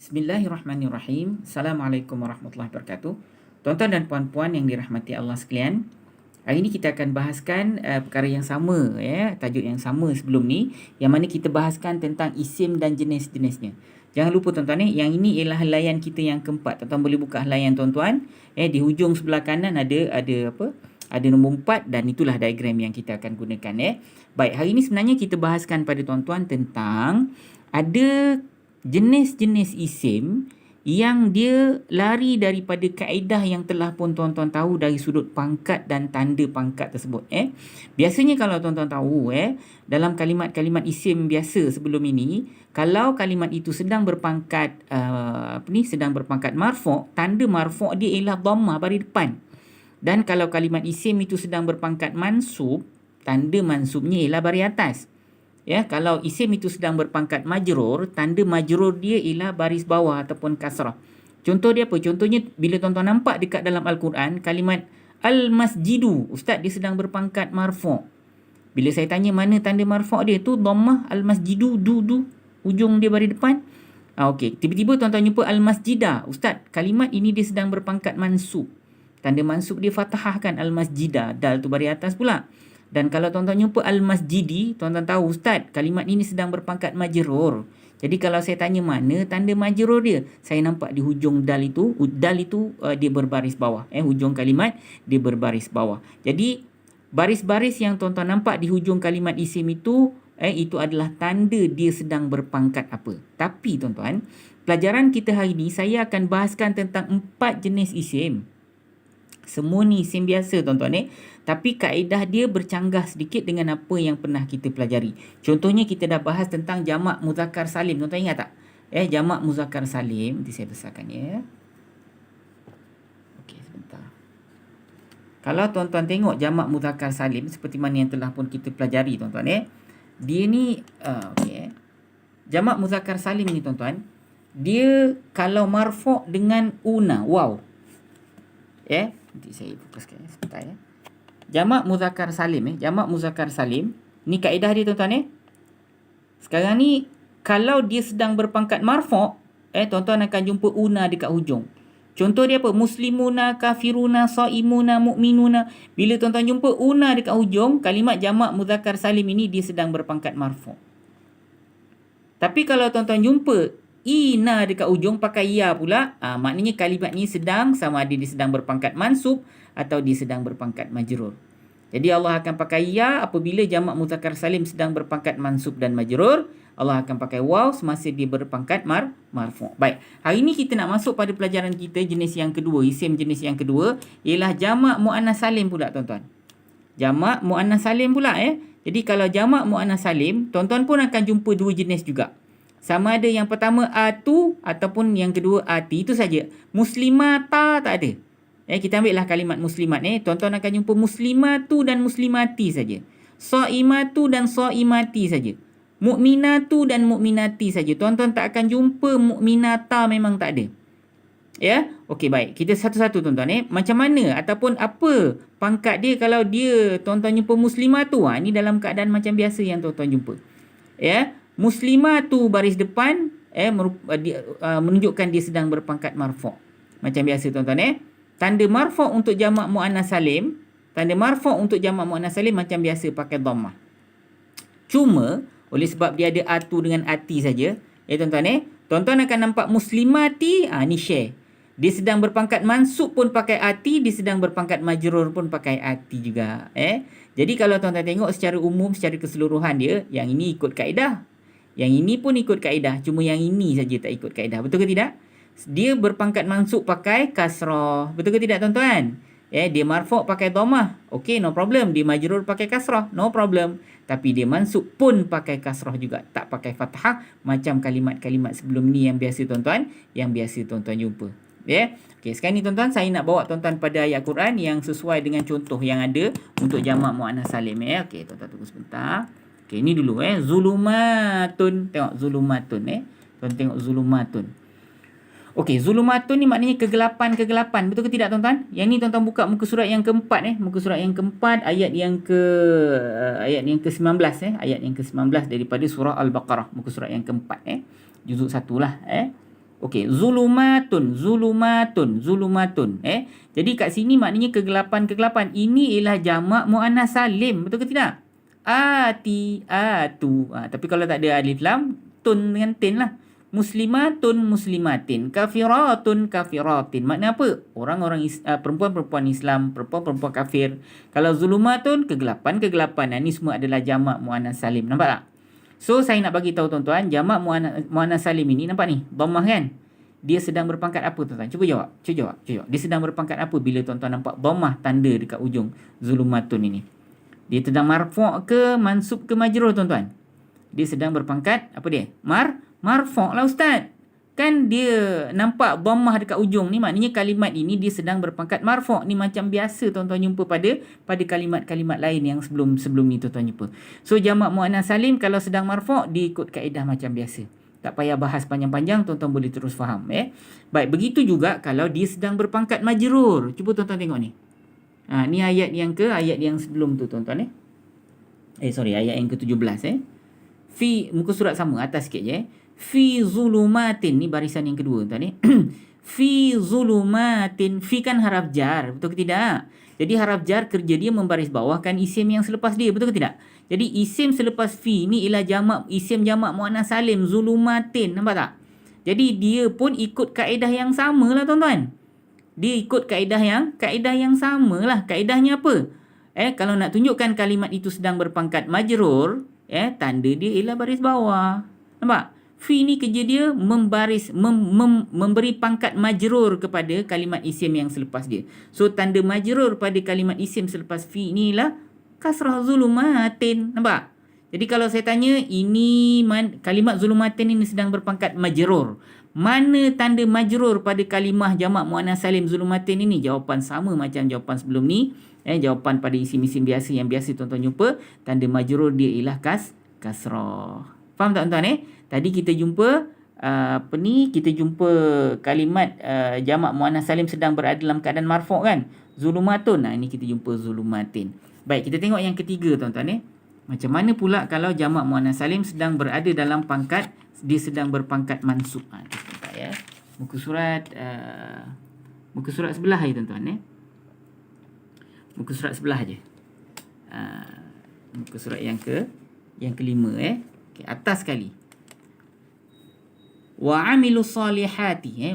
Bismillahirrahmanirrahim. Assalamualaikum warahmatullahi wabarakatuh. Tuan-tuan dan puan-puan yang dirahmati Allah sekalian, hari ini kita akan bahaskan perkara yang sama, tajuk yang sama sebelum ni, yang mana kita bahaskan tentang isim dan jenis-jenisnya. Jangan lupa tuan-tuan, yang ini ialah helaian kita yang keempat. Tuan-tuan boleh buka helaian tuan-tuan. Di hujung sebelah kanan ada apa? Ada nombor 4 dan itulah diagram yang kita akan gunakan. Baik, hari ini sebenarnya kita bahaskan pada tuan-tuan tentang ada jenis-jenis isim yang dia lari daripada kaedah yang telah pun tuan-tuan tahu dari sudut pangkat dan tanda pangkat tersebut. Biasanya kalau tuan-tuan tahu, dalam kalimat-kalimat isim biasa sebelum ini, kalau kalimat itu sedang berpangkat sedang berpangkat marfu', tanda marfu' dia ialah dhammah baris depan. Dan kalau kalimat isim itu sedang berpangkat mansub, tanda mansubnya ialah baris atas. Kalau isim itu sedang berpangkat majrur, tanda majrur dia ialah baris bawah ataupun kasrah. Contoh dia apa? Contohnya bila tuan-tuan nampak dekat dalam Al-Quran, kalimat al-masjidu, ustaz dia sedang berpangkat marfu'. Bila saya tanya mana tanda marfu' dia tu, dhammah al-masjidu, du, ujung dia baris depan. Okey, tiba-tiba tuan-tuan jumpa al-masjidah, ustaz kalimat ini dia sedang berpangkat mansub. Tanda mansub dia fathah kan, al-masjidah, dal tu baris atas pula. Dan kalau tuan-tuan jumpa al-masjidi, tuan-tuan tahu ustaz, kalimat ini sedang berpangkat majrur. Jadi kalau saya tanya mana tanda majrur dia, saya nampak di hujung dal itu dia berbaris bawah. Hujung kalimat dia berbaris bawah. Jadi baris-baris yang tuan-tuan nampak di hujung kalimat isim itu adalah tanda dia sedang berpangkat apa. Tapi tuan-tuan, pelajaran kita hari ini saya akan bahaskan tentang 4 jenis isim. Semua ni isim biasa tuan-tuan. Tapi kaedah dia bercanggah sedikit dengan apa yang pernah kita pelajari. Contohnya kita dah bahas tentang jamak muzakkar salim. Tuan-tuan ingat tak? Jamak muzakkar salim. Nanti saya besarkan ya. Okey, sebentar. Kalau tuan-tuan tengok jamak muzakkar salim seperti mana yang telah pun kita pelajari tuan-tuan. Dia ni jamak muzakkar salim ni tuan-tuan. Dia kalau marfu' dengan una, waw. Nanti saya fokuskan sebentar ya. Jamak muzakkar salim jamak muzakkar salim ni kaedah dia tuan-tuan. Sekarang ni kalau dia sedang berpangkat marfu', tuan-tuan akan jumpa una dekat hujung. Contoh dia apa? Muslimuna, kafiruna, saimuna, mu'minuna. Bila tuan-tuan jumpa una dekat hujung, kalimat jamak muzakkar salim ini dia sedang berpangkat marfu'. Tapi kalau tuan-tuan jumpa ina dekat ujung pakai ya pula, maknanya kalimat ni sedang sama ada dia sedang berpangkat mansub atau dia sedang berpangkat majrur. Jadi Allah akan pakai ya apabila jamak muzakkar salim sedang berpangkat mansub dan majrur. Allah akan pakai waw semasa dia berpangkat marfu'. Baik, hari ini kita nak masuk pada pelajaran kita jenis yang kedua, isim jenis yang kedua ialah jamak muannas salim pula tuan-tuan. Jamak muannas salim pula Jadi kalau jamak muannas salim, tuan-tuan pun akan jumpa dua jenis juga. Sama ada yang pertama atu ataupun yang kedua ati, itu saja. Muslimata tak ada. Kita ambillah kalimat muslimat tuan-tuan akan jumpa muslimatu dan muslimati saja. Saimatu dan saimati saja. Mukminatu dan mukminati saja. Tuan-tuan tak akan jumpa mukminata, memang tak ada. Okey, baik. Kita satu-satu tuan-tuan Macam mana ataupun apa pangkat dia kalau dia tuan-tuan jumpa muslimatu? Ini dalam keadaan macam biasa yang tuan-tuan jumpa. Muslimatu baris depan menunjukkan dia sedang berpangkat marfu'. Macam biasa tuan-tuan Tanda marfu' untuk jamak muannas salim, tanda marfu' untuk jamak muannas salim macam biasa pakai dhammah. Cuma oleh sebab dia ada atu dengan ati saja, tuan-tuan tuan-tuan akan nampak muslimati, ni share. Dia sedang berpangkat mansub pun pakai ati, dia sedang berpangkat majrur pun pakai ati juga. Jadi kalau tuan-tuan tengok secara umum, secara keseluruhan dia, yang ini ikut kaedah. Yang ini pun ikut kaedah, cuma yang ini saja tak ikut kaedah. Betul ke tidak? Dia berpangkat mansub pakai kasrah. Betul ke tidak tuan-tuan? Dia marfu' pakai dhammah. Okey, no problem. Dia majrur pakai kasrah. No problem. Tapi dia mansub pun pakai kasrah juga. Tak pakai fathah macam kalimat-kalimat sebelum ni yang biasa tuan-tuan. Yang biasa tuan-tuan jumpa. Okey, sekarang ni tuan-tuan saya nak bawa tuan-tuan pada ayat Quran yang sesuai dengan contoh yang ada untuk jamak muannas salim. Okey, tuan-tuan tunggu sebentar. Okey, ni dulu zulumatun. Tengok zulumatun Tuan tengok zulumatun. Okey, zulumatun ni maknanya kegelapan-kegelapan. Betul ke tidak tuan-tuan? Yang ni tuan-tuan buka muka surat yang keempat muka surat yang keempat ayat yang ke-19 ayat yang ke-19 daripada surah Al-Baqarah, muka surat yang keempat juzuk 1 lah Okey, zulumatun. Jadi kat sini maknanya kegelapan. Ini ialah jamak muannas salim, betul ke tidak? Atu. Tapi kalau tak ada alif lam, tun dengan tin lah. Muslimatin, kafiratin. Makna apa? Orang-orang perempuan-perempuan Islam, perempuan-perempuan kafir. Kalau zulumatun, kegelapan. Ini semua adalah jamak muannas salim. Nampak tak? So saya nak bagi tahu tuan-tuan, jamak muannas salim ini nampak ni, dhammah kan? Dia sedang berpangkat apa tuan-tuan? Cuba jawab. Dia sedang berpangkat apa bila tuan-tuan nampak dhammah tanda dekat ujung zulumatun ini? Dia sedang marfu' ke mansub ke majrur tuan-tuan? Dia sedang berpangkat apa dia? Marfu' lah ustaz. Kan dia nampak dhammah dekat ujung ni, maknanya kalimat ini dia sedang berpangkat marfu'. Ni macam biasa tuan-tuan jumpa pada kalimat-kalimat lain yang sebelum ni tuan-tuan jumpa. So jamak muannas salim kalau sedang marfu' dia ikut kaedah macam biasa. Tak payah bahas panjang-panjang, tuan-tuan boleh terus faham. Baik, begitu juga kalau dia sedang berpangkat majrur. Cuba tuan-tuan tengok ni. Ni ayat yang sebelum tu tuan-tuan. Ayat yang ke-17. Muka surat sama, atas sikit je. Fi zulumatin, ni barisan yang kedua tuan. Fi zulumatin, fi kan haraf jar, betul ke tidak? Jadi haraf jar kerja dia membaris bawahkan isim yang selepas dia, betul ke tidak? Jadi isim selepas fi ni ialah isim jamak muannas salim, zulumatin, nampak tak? Jadi dia pun ikut kaedah yang sama lah tuan-tuan. Dia ikut kaedah yang sama lah. Kaedahnya apa? Kalau nak tunjukkan kalimat itu sedang berpangkat majrur, tanda dia ialah baris bawah. Nampak? Fi ni kerja dia memberi pangkat majrur kepada kalimat isim yang selepas dia. So tanda majrur pada kalimat isim selepas fi ni ialah kasrah zulumatin. Nampak? Jadi kalau saya tanya, ini kalimat zulumatin ini sedang berpangkat majrur. Mana tanda majrur pada kalimah jamak muannas salim zulumatin ini? Jawapan sama macam jawapan sebelum ni. Jawapan pada isim-isim biasa yang biasa tuan-tuan jumpa, tanda majrur dia ialah kasrah. Faham tak tuan-tuan? Tadi kita jumpa kita jumpa kalimat jamak muannas salim sedang berada dalam keadaan marfu' kan? Zulumatun. Ini kita jumpa zulumatin. Baik, kita tengok yang ketiga tuan-tuan. Macam mana pula kalau jamak muannas salim sedang berada dalam pangkat, dia sedang berpangkat mansub. Sebentar ya. Muka surat sebelah je tuan-tuan. Muka surat sebelah je. Muka surat yang kelima. Okay, atas sekali. Wa amilu salihati.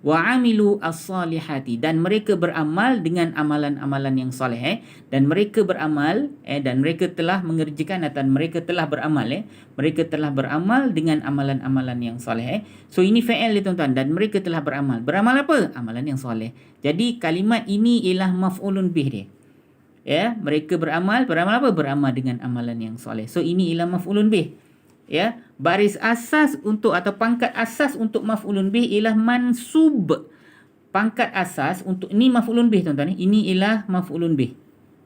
Wa amilu as-salihati, dan mereka beramal dengan amalan-amalan yang soleh. Dan mereka beramal dan mereka telah mengerjakan atau mereka telah beramal mereka telah beramal dengan amalan-amalan yang soleh. So ini fa'il dia tuan-tuan, dan mereka telah beramal apa? Amalan yang soleh. Jadi kalimat ini ialah maf'ulun bih dia. Mereka beramal apa? Beramal dengan amalan yang soleh. So ini ialah maf'ulun bih. Baris asas untuk atau pangkat asas untuk maf'ulun bih ialah mansub. Pangkat asas untuk ni maf'ulun bih tuan-tuan. Ini ialah maf'ulun bih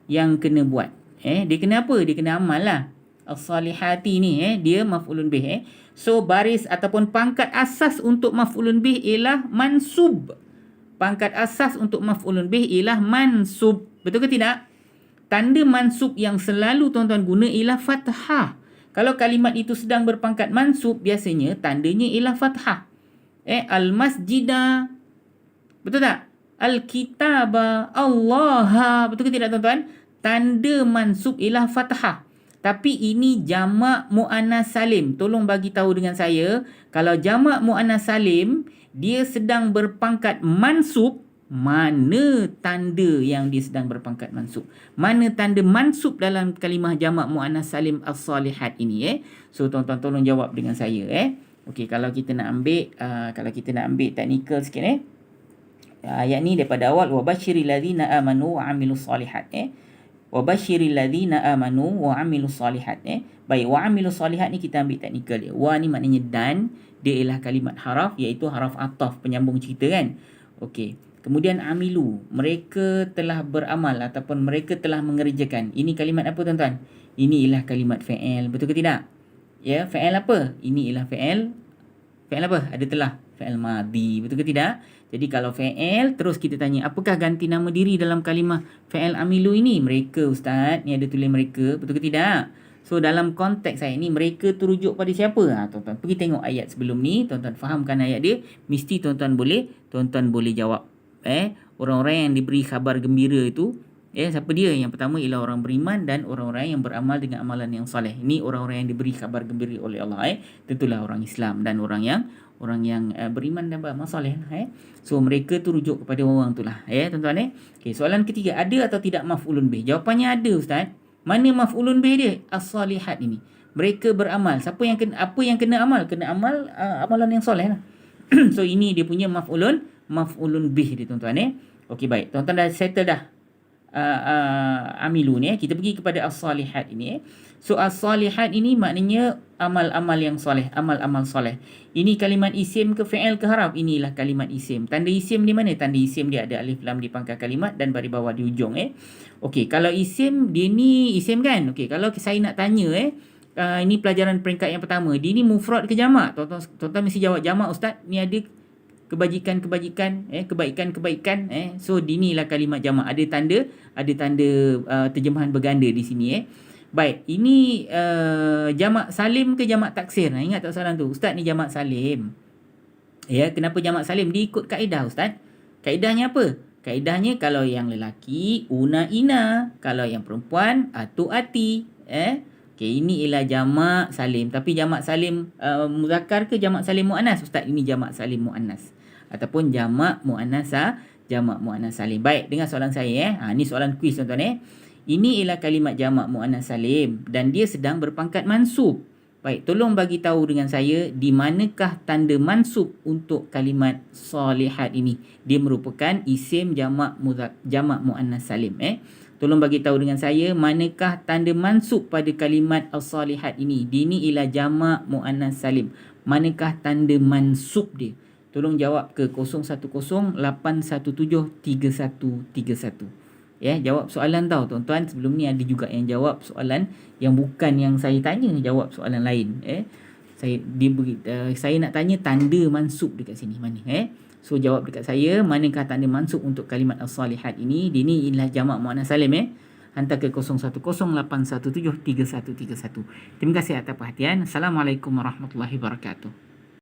yang kena buat. Dia kena apa? Dia kena amal lah. As-salihati ni dia maf'ulun bih. So baris ataupun pangkat asas untuk maf'ulun bih ialah mansub. Pangkat asas untuk maf'ulun bih ialah mansub. Betul ke tidak? Tanda mansub yang selalu tuan-tuan guna ialah fathah. Kalau kalimat itu sedang berpangkat mansub, biasanya tandanya ialah fathah. Al-masjidah. Betul tak? Al-kitaba, Allah. Betul ke tidak tuan-tuan? Tanda mansub ialah fathah. Tapi ini jamak muannas salim. Tolong bagi tahu dengan saya, kalau jamak muannas salim, dia sedang berpangkat mansub, mana tanda yang dia sedang berpangkat mansub? Mana tanda mansub dalam kalimah jamak muannas salim as-salihat ini? So tuan-tuan tolong jawab dengan saya. Okey, kalau kita nak ambil teknikal sikit ayat ni daripada awal, wa basyiril ladzina amanu wa amilus solihat. Wa basyiril ladzina amanu wa amilus solihat. Baik, wa amilus solihat ni kita ambil teknikal dia. Wa ni maknanya dan, dia ialah kalimat haraf, iaitu haraf ataf penyambung cerita kan. Okey. Kemudian amilu, mereka telah beramal ataupun mereka telah mengerjakan. Ini kalimat apa tuan-tuan? Ini ialah kalimat fa'il. Betul ke tidak? Fa'il apa? Ini ialah fa'il apa? Ada telah. Fa'il madhi. Betul ke tidak? Jadi kalau fa'il, terus kita tanya, apakah ganti nama diri dalam kalimah fa'il amilu ini? Mereka ustaz. Ni ada tulis mereka. Betul ke tidak? So dalam konteks saya ni, mereka tu rujuk pada siapa? Tuan-tuan pergi tengok ayat sebelum ni, tuan-tuan fahamkan ayat dia, mesti tuan-tuan boleh jawab. Orang-orang yang diberi khabar gembira itu, siapa dia? Yang pertama ialah orang beriman dan orang-orang yang beramal dengan amalan yang soleh. Ini orang-orang yang diberi khabar gembira oleh Allah. Tentulah orang Islam dan orang yang beriman dan beramal soleh. So mereka tu rujuk kepada orang tu lah. Tuan-tuan. Okay, soalan ketiga, ada atau tidak maf'ulun bih? Jawapannya ada, Ustaz. Mana maf'ulun bih dia? As-salihat ini. Mereka beramal. Apa yang kena amal? Kena amal amalan yang soleh lah. So ini dia punya maf'ulun bih dia, tuan-tuan. Okey, baik. Tuan-tuan dah settle dah amilu ni. Kita pergi kepada as-salihat ini. So as-salihat ini maknanya amal-amal yang soleh, amal-amal soleh. Ini kalimat isim ke fi'il ke haraf? Inilah kalimat isim. Tanda isim di mana? Tanda isim dia ada alif lam di pangkal kalimat dan baris bawah di ujung. Okey, kalau isim, dia ni isim kan? Okey, kalau saya nak tanya ini pelajaran peringkat yang pertama. Dia ni mufrad ke jamak? Tuan-tuan mesti jawab jamak, Ustaz. Ni ada kebaikan-kebaikan, kebaikan-kebaikan. So dinilah kalimat jamak. Ada tanda terjemahan berganda di sini. Baik, ini jamak salim ke jamak taksir? Ingat tak soalan tu? Ustaz, ni jamak salim. Kenapa jamak salim? Dia ikut kaedah, Ustaz. Kaedahnya apa? Kaedahnya kalau yang lelaki una ina, kalau yang perempuan atu ati. Okay, ini ialah jamak salim. Tapi jamak salim muzakkar ke jamak salim muannas? Ustaz, ini jamak salim muannas. Ataupun jamak muannas salim. Baik, dengar soalan saya. Ini soalan kuis, tuan-tuan. Ini ialah kalimat jamak muannas salim dan dia sedang berpangkat mansub. Baik, tolong bagi tahu dengan saya di manakah tanda mansub untuk kalimat salihat ini. Dia merupakan isim jamak muannas salim. Tolong bagi tahu dengan saya manakah tanda mansub pada kalimat as-salihat ini. Ini ialah jamak muannas salim. Manakah tanda mansub dia? Tolong jawab ke 0108173131. Jawab soalan tau, tuan-tuan. Sebelum ni ada juga yang jawab soalan yang bukan yang saya tanya, jawab soalan lain. Saya nak tanya tanda mansub dekat sini mana? So jawab dekat saya, manakah tanda mansub untuk kalimat as-salihat ini? Ini ialah jamak muannas salim. Hantar ke 0108173131. Terima kasih atas perhatian. Assalamualaikum warahmatullahi wabarakatuh.